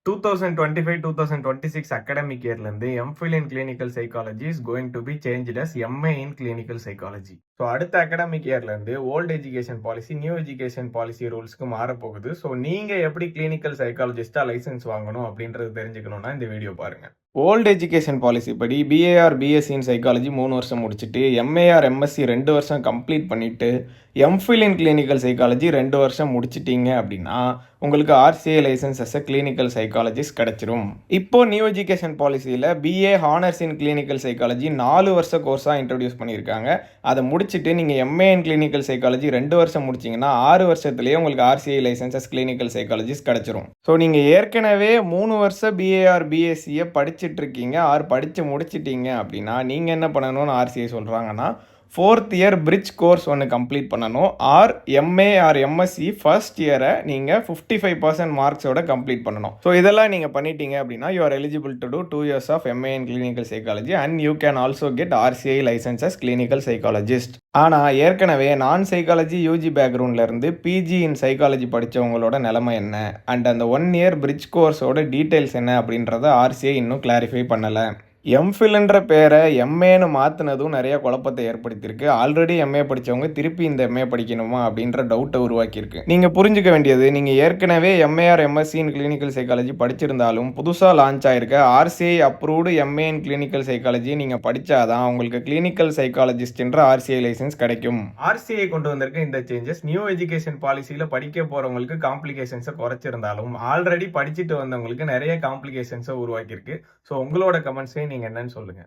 2025-2026 academic yearலேருந்து MPhil in clinical psychology is going to be changed as MA in clinical psychology. So அடுத்த academic இயர்லேருந்து old education policy new education policy ரூல்ஸ்க்கு மாறப்போகுது. So நீங்கள் எப்படி clinical சைக்காலஜிஸ்டாக licence வாங்கணும் அப்படின்றது தெரிஞ்சுக்கணும்னா இந்த வீடியோ பாருங்கள். ஓல்டு எஜுகேஷன் பாலிசி படி பிஏஆர் பிஎஸ்சி இன் சைக்காலஜி 3 வருஷம் முடிச்சுட்டு எம்ஏஆர் எம்எஸ்சி 2 வருஷம் கம்ப்ளீட் பண்ணிவிட்டு எம்ஃபில் இன் கிளினிக்கல் சைக்காலஜி 2 வருஷம் முடிச்சிட்டிங்க அப்படின்னா உங்களுக்கு RCI license as a clinical psychologist கிடச்சிரும். இப்போ நியூ எஜுகேஷன் பாலிசியில் BA honours in clinical psychology 4 வருஷ கோர்ஸாக இன்ட்ரடியூஸ் பண்ணியிருக்காங்க. அதை முடிச்சுட்டு நீங்கள் எம்ஏ இன் கிளினிக்கல் சைக்காலஜி 2 வருஷம் முடிச்சிங்கன்னா 6 வருஷத்துலேயே உங்களுக்கு RCI license as clinical psychologist கிடச்சிரும். ஸோ நீங்கள் ஏற்கனவே 3 வருஷம் பிஏஆர் பிஎஸ்சியை படிச்சுட்டு இருக்கீங்க படித்து முடிச்சிட்டீங்க அப்படின்னா நீங்கள் என்ன பண்ணணும்னு ஆர்சிஐ சொல்கிறாங்கன்னா 4th இயர் பிரிட்ஜ் கோர்ஸ் ஒன்று கம்ப்ளீட் பண்ணணும். எம்ஏ எம்எஸ்சி ஃபர்ஸ்ட் இயரை நீங்கள் 55% மார்க்ஸோட கம்ப்ளீட் பண்ணணும். ஸோ இதெல்லாம் நீங்கள் பண்ணிட்டீங்க அப்படின்னா you are eligible to do 2 years of MA in clinical psychology and you can also get RCI license clinical psychologist. ஆனால் ஏற்கனவே நான் சைக்காலஜி யூஜி பேக்ரவுண்ட்லேருந்து பிஜி இன் சைக்காலஜி படித்தவங்களோட நிலைமை என்ன அண்ட் அந்த 1 year பிரிட்ஜ் கோர்ஸோட டீட்டெயில்ஸ் என்ன அப்படின்றத ஆர்சிஐ இன்னும் கிளாரிஃபை பண்ணலை. எம்ஃபில்ன்ற பேரை எம்ஏன்னு மாற்றினதும் நிறைய குழப்பத்தை ஏற்படுத்தியிருக்கு. ஆல்ரெடி எம்ஏ படித்தவங்க திருப்பி இந்த எம்ஏ படிக்கணுமா அப்படின்ற டவுட்டை உருவாக்கியிருக்கு. நீங்கள் புரிஞ்சுக்க வேண்டியது, நீங்கள் ஏற்கனவே MA or MSc in clinical psychology படிச்சிருந்தாலும் புதுசாக லான்ச் ஆயிருக்க RCI approved MA in clinical psychology நீங்கள் படித்தாதான் உங்களுக்கு கிளினிக்கல் சைக்காலஜிஸ்ட்ன்ற ஆர்சிஐ லைசன்ஸ் கிடைக்கும். ஆர்சிஐ கொண்டு வந்திருக்க இந்த சேஞ்சஸ் நியூ எஜுகேஷன் பாலிசியில் படிக்க போகிறவங்களுக்கு காம்ப்ளிகேஷன்ஸை குறைச்சிருந்தாலும் ஆல்ரெடி படிச்சுட்டு வந்தவங்களுக்கு நிறைய காம்ப்ளிகேஷன்ஸை உருவாக்கியிருக்கு. ஸோ உங்களோட கமெண்ட்ஸையும் நீங்கள் என்னன்னு சொல்லுங்கள்.